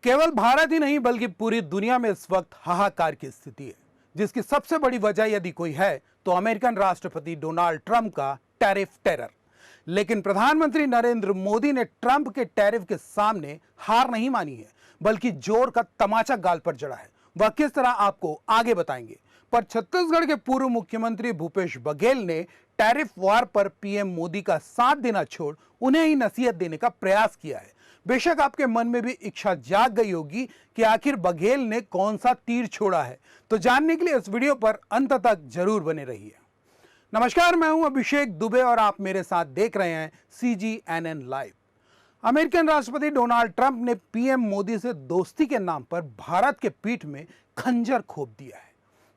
केवल भारत ही नहीं बल्कि पूरी दुनिया में इस वक्त हाहाकार की स्थिति है, जिसकी सबसे बड़ी वजह यदि कोई है तो अमेरिकन राष्ट्रपति डोनाल्ड ट्रंप का टैरिफ टेरर। लेकिन प्रधानमंत्री नरेंद्र मोदी ने ट्रंप के टैरिफ के सामने हार नहीं मानी है, बल्कि जोर का तमाचा गाल पर जड़ा है। वह किस तरह आपको आगे बताएंगे। पर छत्तीसगढ़ के पूर्व मुख्यमंत्री भूपेश बघेल ने टैरिफ वार पर पीएम मोदी का साथ देना छोड़ उन्हें ही नसीहत देने का प्रयास किया है। बेशक आपके मन में भी इच्छा जाग गई होगी कि आखिर बघेल ने कौन सा तीर छोड़ा है, तो जानने के लिए इस वीडियो पर अंत तक जरूर बने रहिए। नमस्कार, मैं हूं अभिषेक दुबे और आप मेरे साथ देख रहे हैं CGNN लाइव। अमेरिकन राष्ट्रपति डोनाल्ड ट्रंप ने पीएम मोदी से दोस्ती के नाम पर भारत के पीठ में खंजर खोप दिया है।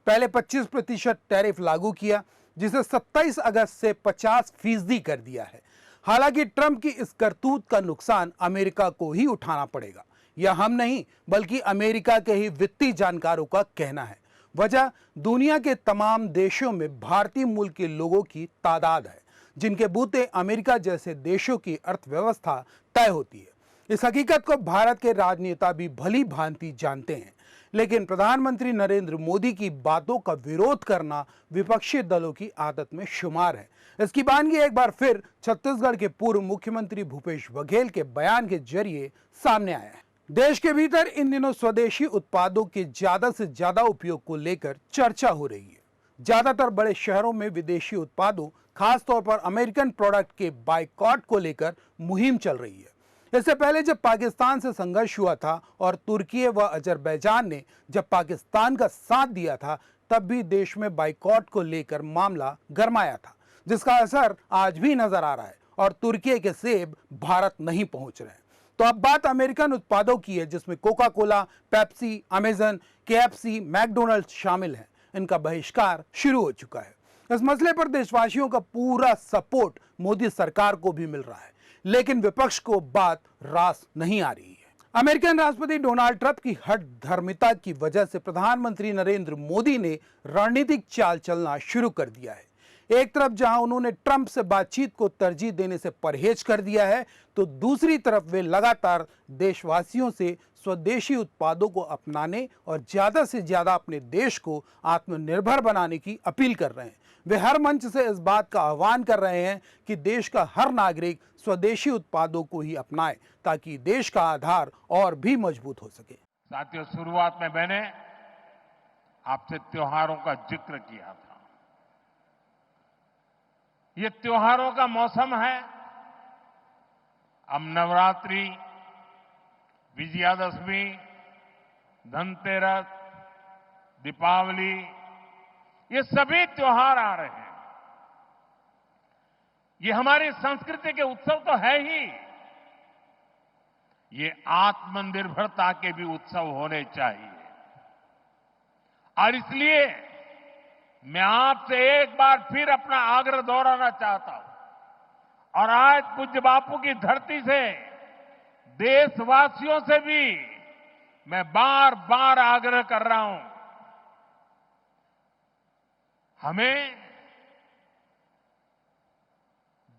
पहले 25% टैरिफ लागू किया, जिसे 27 अगस्त से 50% कर दिया है। हालांकि ट्रंप की इस करतूत का नुकसान अमेरिका को ही उठाना पड़ेगा। यह हम नहीं बल्कि अमेरिका के ही वित्तीय जानकारों का कहना है। वजह दुनिया के तमाम देशों में भारतीय मूल के लोगों की तादाद है, जिनके बूते अमेरिका जैसे देशों की अर्थव्यवस्था तय होती है। इस हकीकत को भारत के राजनेता भी भली भांति जानते हैं, लेकिन प्रधानमंत्री नरेंद्र मोदी की बातों का विरोध करना विपक्षी दलों की आदत में शुमार है। इसकी बानगी एक बार फिर छत्तीसगढ़ के पूर्व मुख्यमंत्री भूपेश बघेल के बयान के जरिए सामने आया है। देश के भीतर इन दिनों स्वदेशी उत्पादों के ज्यादा से ज्यादा उपयोग को लेकर चर्चा हो रही है। ज्यादातर बड़े शहरों में विदेशी उत्पादों, खासतौर पर अमेरिकन प्रोडक्ट के बाइकॉट को लेकर मुहिम चल रही है। इससे पहले जब पाकिस्तान से संघर्ष हुआ था और तुर्की व अजरबैजान ने जब पाकिस्तान का साथ दिया था, तब भी देश में बाइकॉट को लेकर मामला गरमाया था, जिसका असर आज भी नजर आ रहा है और तुर्की के सेब भारत नहीं पहुंच रहे हैं। तो अब बात अमेरिकन उत्पादों की है, जिसमें Coca Cola, Pepsi, Amazon, KFC, McDonald's शामिल हैं। इनका बहिष्कार शुरू हो चुका है। इस मसले पर देशवासियों का पूरा सपोर्ट मोदी सरकार को भी मिल रहा है, लेकिन विपक्ष को बात रास नहीं आ रही है। अमेरिकन राष्ट्रपति डोनाल्ड ट्रंप की हठ धर्मिता की वजह से प्रधानमंत्री नरेंद्र मोदी ने रणनीतिक चाल चलना शुरू कर दिया है। एक तरफ जहां उन्होंने ट्रंप से बातचीत को तरजीह देने से परहेज कर दिया है, तो दूसरी तरफ वे लगातार देशवासियों से स्वदेशी उत्पादों को अपनाने और ज्यादा से ज्यादा अपने देश को आत्मनिर्भर बनाने की अपील कर रहे हैं। वे हर मंच से इस बात का आह्वान कर रहे हैं कि देश का हर नागरिक स्वदेशी उत्पादों को ही अपनाए, ताकि देश का आधार और भी मजबूत हो सके। साथियों, शुरुआत में मैंने आपसे त्योहारों का जिक्र किया था। ये त्योहारों का मौसम है। अब नवरात्रि, विजयादशमी, धनतेरस, दीपावली, ये सभी त्योहार आ रहे हैं। ये हमारी संस्कृति के उत्सव तो है ही, ये आत्मनिर्भरता के भी उत्सव होने चाहिए। और इसलिए मैं आपसे एक बार फिर अपना आग्रह दोहराना चाहता हूं और आज पूज्य बापू की धरती से देशवासियों से भी मैं बार बार आग्रह कर रहा हूं, हमें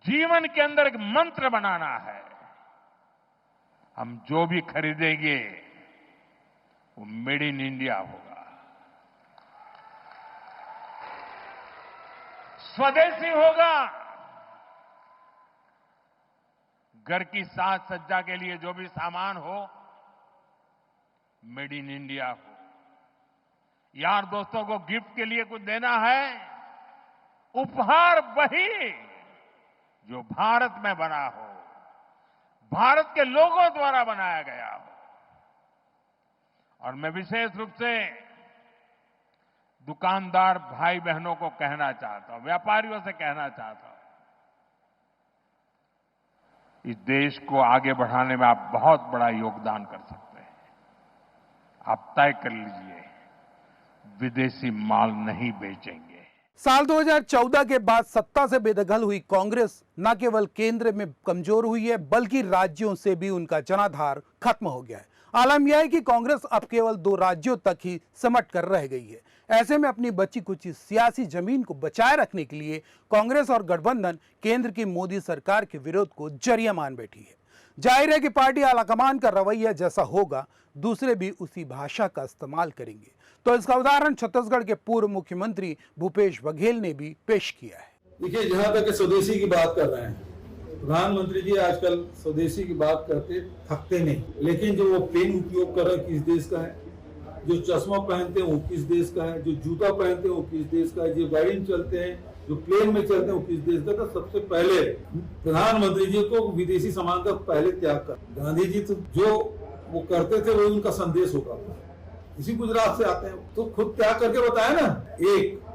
जीवन के अंदर एक मंत्र बनाना है। हम जो भी खरीदेंगे वो मेड इन इंडिया होगा, स्वदेशी होगा। घर की साज सज्जा के लिए जो भी सामान हो, मेड इन इंडिया हो। यार दोस्तों को गिफ्ट के लिए कुछ देना है, उपहार वही जो भारत में बना हो, भारत के लोगों द्वारा बनाया गया हो। और मैं विशेष रूप से दुकानदार भाई बहनों को कहना चाहता हूं, व्यापारियों से कहना चाहता हूं, इस देश को आगे बढ़ाने में आप बहुत बड़ा योगदान कर सकते हैं। आप तय कर लीजिए, विदेशी माल नहीं बेचेंगे। साल 2014 के बाद सत्ता से बेदखल हुई कांग्रेस न केवल केंद्र में कमजोर हुई है, बल्कि राज्यों से भी उनका जनाधार खत्म हो गया है। आलम यह है कि कांग्रेस अब केवल 2 राज्यों तक ही सिमट कर रह गई है। ऐसे में अपनी बची कुची सियासी जमीन को बचाए रखने के लिए कांग्रेस और गठबंधन केंद्र की मोदी सरकार के विरोध को जरिया मान बैठी है। जाहिर है कि पार्टी आलाकमान का रवैया जैसा होगा, दूसरे भी उसी भाषा का इस्तेमाल करेंगे। तो इसका उदाहरण छत्तीसगढ़ के पूर्व मुख्यमंत्री भूपेश बघेल ने भी पेश किया है। देखिए, जहां तक स्वदेशी की बात कर रहे हैं, प्रधानमंत्री जी आजकल स्वदेशी की बात करते थकते नहीं, लेकिन जो वो पेन उपयोग कर रहे हैं किस देश का है, जो चश्मा पहनते हैं वो किस देश का है, जो जूता पहनते हैं वो किस देश का है, जो गाड़ी में चलते हैं, जो प्लेन में चलते हैं वो किस देश का। तो सबसे पहले प्रधानमंत्री जी को विदेशी सामान का पहले त्याग कर। गांधी जी तो जो वो करते थे वो उनका संदेश होगा। इसी गुजरात से आते हैं तो खुद त्याग करके बताया ना। एक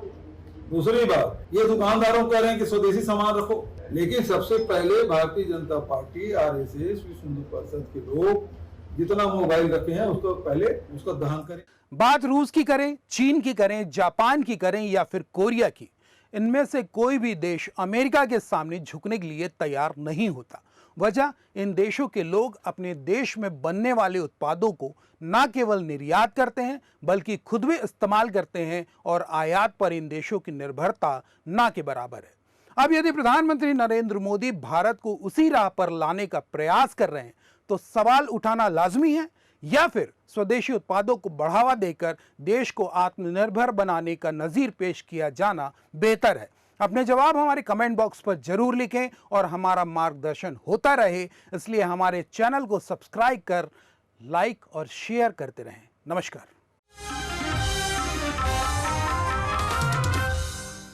दूसरी बात, ये दुकानदारों कह रहे हैं कि स्वदेशी सामान रखो, लेकिन सबसे पहले भारतीय जनता पार्टी, आरएसएस, विश्व हिंदू परिषद के लोग जितना मोबाइल रखे हैं उसको पहले उसका दहन करें। बात रूस की करें, चीन की करें, जापान की करें या फिर कोरिया की, इनमें से कोई भी देश अमेरिका के सामने झुकने के लिए तैयार नहीं होता। वजह, इन देशों के लोग अपने देश में बनने वाले उत्पादों को न केवल निर्यात करते हैं बल्कि खुद भी इस्तेमाल करते हैं और आयात पर इन देशों की निर्भरता न के बराबर है। अब यदि प्रधानमंत्री नरेंद्र मोदी भारत को उसी राह पर लाने का प्रयास कर रहे हैं तो सवाल उठाना लाजमी है, या फिर स्वदेशी उत्पादों को बढ़ावा देकर देश को आत्मनिर्भर बनाने का नजीर पेश किया जाना बेहतर है। अपने जवाब हमारे कमेंट बॉक्स पर जरूर लिखें और हमारा मार्गदर्शन होता रहे, इसलिए हमारे चैनल को सब्सक्राइब कर लाइक और शेयर करते रहें। नमस्कार।